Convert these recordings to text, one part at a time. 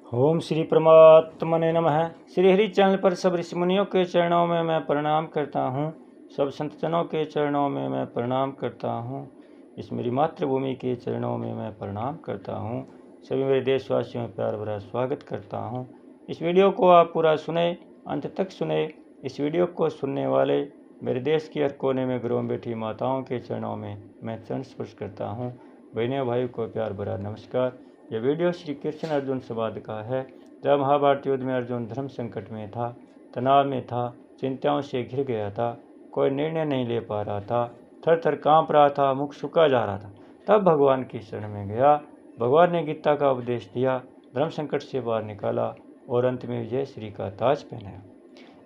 ओम श्री परमात्मने नमः। श्री हरि चैनल पर सब ऋषि मुनियों के चरणों में मैं प्रणाम करता हूँ। सब संतजनों के चरणों में मैं प्रणाम करता हूँ। इस मेरी मातृभूमि के चरणों में मैं प्रणाम करता हूँ। सभी मेरे देशवासियों में प्यार भरा स्वागत करता हूँ। इस वीडियो को आप पूरा सुने, अंत तक सुने। इस वीडियो को सुनने वाले मेरे देश के हर कोने में घरों में बैठी माताओं के चरणों में मैं चरण स्पर्श करता हूँ। बहनों भाइयों को प्यार भरा नमस्कार। यह वीडियो श्री कृष्ण अर्जुन संवाद का है। जब महाभारत युद्ध में अर्जुन धर्म संकट में था, तनाव में था, चिंताओं से घिर गया था, कोई निर्णय नहीं ले पा रहा था, थर थर काँप रहा था, मुख सूखा जा रहा था, तब भगवान की शरण में गया। भगवान ने गीता का उपदेश दिया, धर्म संकट से बाहर निकाला और अंत में विजय श्री का ताज पहनाया।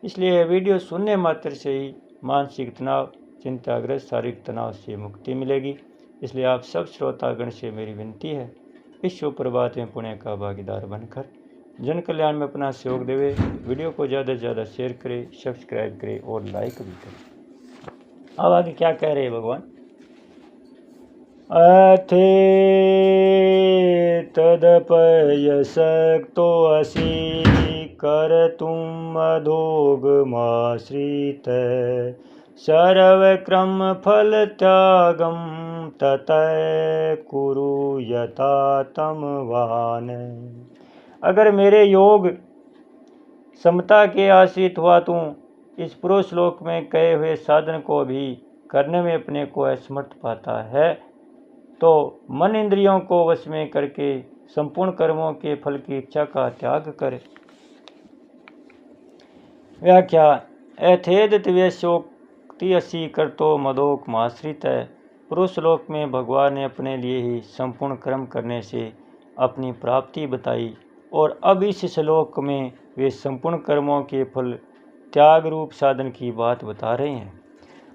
इसलिए यह वीडियो सुनने मात्र से ही मानसिक तनाव, चिंताग्रस्त शारीरिक तनाव से मुक्ति मिलेगी। इसलिए आप सब श्रोतागण से मेरी विनती है, इस शुभ प्रभात में पुण्य का भागीदार बनकर जन कल्याण में अपना सहयोग देवे। वीडियो को ज़्यादा से ज़्यादा शेयर करें, सब्सक्राइब करें और लाइक भी करें। अब आगे क्या कह रहे हैं भगवान? अथे तदपयशक्तो असि कर्तुं मधोगमाश्रित सर्वक्रम फल त्यागम ततः कुरु यथा तमवान। अगर मेरे योग समता के आश्रित हुआ तू इस पूर्व श्लोक में कहे हुए साधन को भी करने में अपने को असमर्थ पाता है, तो मन इंद्रियों को वश में करके संपूर्ण कर्मों के फल की इच्छा का त्याग करे। व्याख्या: एथेद दिव्योक्ति असि करतो मदोकमाश्रित है। पूर्व श्लोक में भगवान ने अपने लिए ही संपूर्ण कर्म करने से अपनी प्राप्ति बताई और अब इस श्लोक में वे संपूर्ण कर्मों के फल त्याग रूप साधन की बात बता रहे हैं।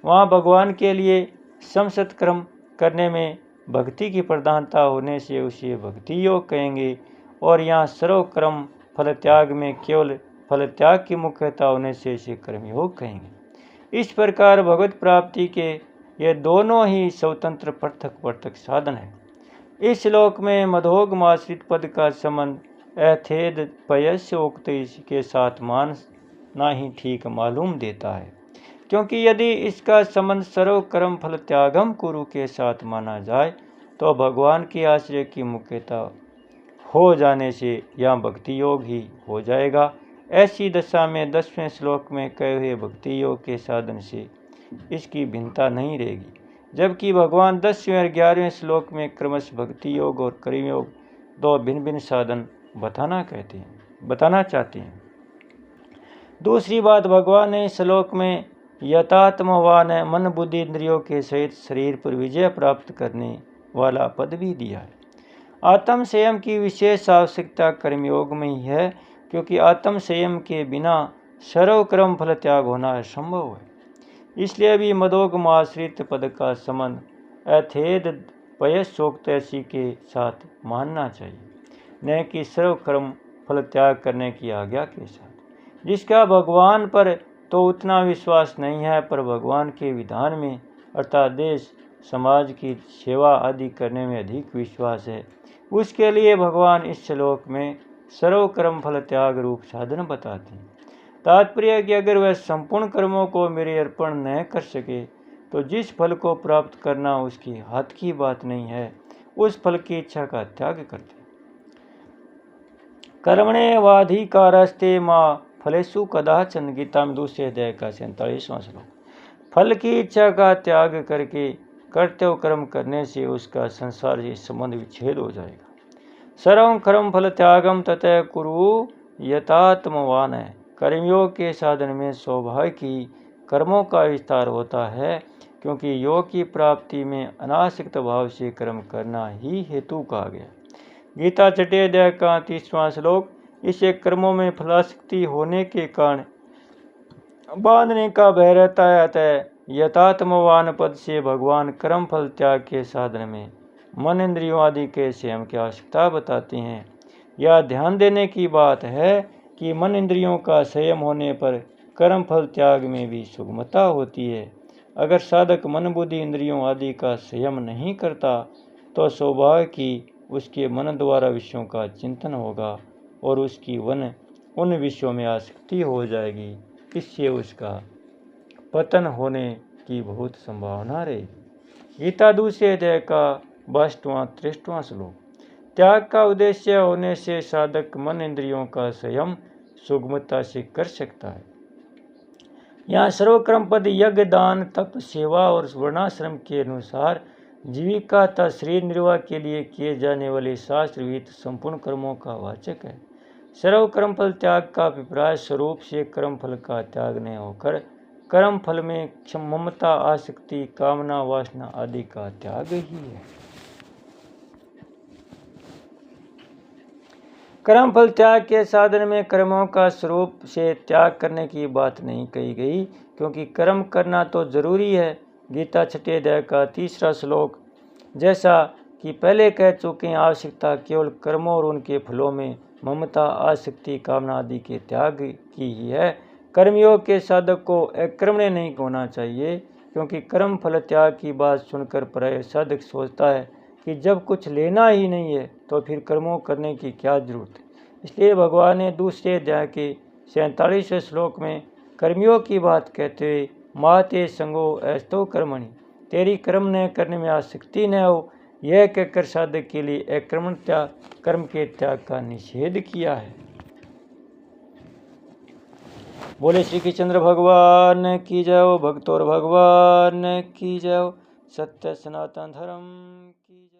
वहाँ भगवान के लिए समसत कर्म करने में भक्ति की प्रधानता होने से उसे भक्ति योग कहेंगे, और यहाँ सर्व कर्म फल त्याग में केवल फल त्याग की मुख्यता होने से इसे कर्मयोग कहेंगे। इस प्रकार भगवत प्राप्ति के ये दोनों ही स्वतंत्र पृथक पृथक साधन है। इस श्लोक में मधोगमाश्रित पद का संबंध अथेद पयस्योक्त के साथ मानना ही ठीक मालूम देता है, क्योंकि यदि इसका संबंध सर्व कर्म फल त्यागम कुरु के साथ माना जाए तो भगवान के आश्रय की मुख्यता हो जाने से यहाँ भक्ति योग ही हो जाएगा। ऐसी दशा में 10वें श्लोक में कहे हुए भक्ति योग के साधन से इसकी भिन्नता नहीं रहेगी, जबकि भगवान 10वें और 11वें श्लोक में क्रमश भक्ति योग और कर्मयोग दो भिन्न भिन्न साधन बताना चाहते हैं। दूसरी बात, भगवान ने श्लोक में यथात्मवान मन बुद्धि इंद्रियों के सहित शरीर पर विजय प्राप्त करने वाला पद भी दिया है। आत्म संयम की विशेष आवश्यकता कर्मयोग में ही है, क्योंकि आत्म संयम के बिना सर्व कर्म फल त्याग होना असंभव है। इसलिए भी मदोगमाश्रित पद का संबंध अथेद पयस्योक्तसी के साथ मानना चाहिए, न कि सर्व कर्म फल त्याग करने की आज्ञा के साथ। जिसका भगवान पर तो उतना विश्वास नहीं है, पर भगवान के विधान में अर्थात देश समाज की सेवा आदि करने में अधिक विश्वास है, उसके लिए भगवान इस श्लोक में सर्व कर्म फल त्याग रूप साधन बताते हैं। तात्पर्य कि अगर वह संपूर्ण कर्मों को मेरे अर्पण न कर सके तो जिस फल को प्राप्त करना उसके हाथ की बात नहीं है, उस फल की इच्छा का त्याग करते। कर्मणे वाधिकारस्ते मां फलेषु कदाचन, गीता में 2 अध्याय का 47वां श्लोक। फल की इच्छा का त्याग करके कर्तव्य कर्म करने से उसका संसार से संबंध विच्छेद हो जाएगा। सर्व कर्म फल त्यागम ततः कुरु यथात्मवान है। कर्मयोग के साधन में स्वाभाविक ही कर्मों का विस्तार होता है, क्योंकि योग की प्राप्ति में अनासक्त भाव से कर्म करना ही हेतु कहा गया। गीता 6 अध्याय का 30वां श्लोक। इसे कर्मों में फलासक्ति होने के कारण बांधने का भय रहता है, अतः यथात्मवान पद से भगवान कर्म फल त्याग के साधन में मन इंद्रियों आदि के संयम की आवश्यकता बताते हैं। यह ध्यान देने की बात है कि मन इंद्रियों का संयम होने पर कर्म फल त्याग में भी सुगमता होती है। अगर साधक मन बुद्धि इंद्रियों आदि का संयम नहीं करता तो स्वभाव की उसके मन द्वारा विषयों का चिंतन होगा और उसकी उन विषयों में आसक्ति हो जाएगी। इससे उसका पतन होने की बहुत संभावना रहेगी। गीता दूसरे अध्याय का 62वां-63वां श्लोक। त्याग का उद्देश्य होने से साधक मन इंद्रियों का संयम सुगमता से कर सकता है। यहाँ सर्वकर्म पद यज्ञ, दान, तप, सेवा और वर्णाश्रम के अनुसार जीविका तथा शरीर निर्वाह के लिए किए जाने वाले शास्त्र विहित संपूर्ण कर्मों का वाचक है। सर्वकर्म फल त्याग का अभिप्राय स्वरूप से कर्म फल का त्याग नहीं होकर कर्म फल में ममता, आसक्ति, कामना, वासना आदि का त्याग ही है। कर्म फल त्याग के साधन में कर्मों का स्वरूप से त्याग करने की बात नहीं कही गई, क्योंकि कर्म करना तो जरूरी है। गीता 6 अध्याय का 3 श्लोक जैसा कि पहले कह चुके हैं, आवश्यकता केवल कर्मों और उनके फलों में ममता, आसक्ति, कामना आदि के त्याग की ही है। कर्मयोग के साधक को अकर्मण्य नहीं होना चाहिए, क्योंकि कर्म फल त्याग की बात सुनकर प्रायः साधक सोचता है कि जब कुछ लेना ही नहीं है तो फिर कर्मों करने की क्या जरूरत है। इसलिए भगवान ने दूसरे अध्याय के 47वें श्लोक में कर्मियों की बात कहते हुए माते संगो अस्तो कर्मणि, तेरी कर्म न करने में आसक्ति न हो, यह कहकर साधक के लिए अकर्मण्यता कर्म के त्याग का निषेध किया है। बोले श्री कृष्ण भगवान की जय, भक्त और भगवान की जय, सत्य सनातन धर्म की जय।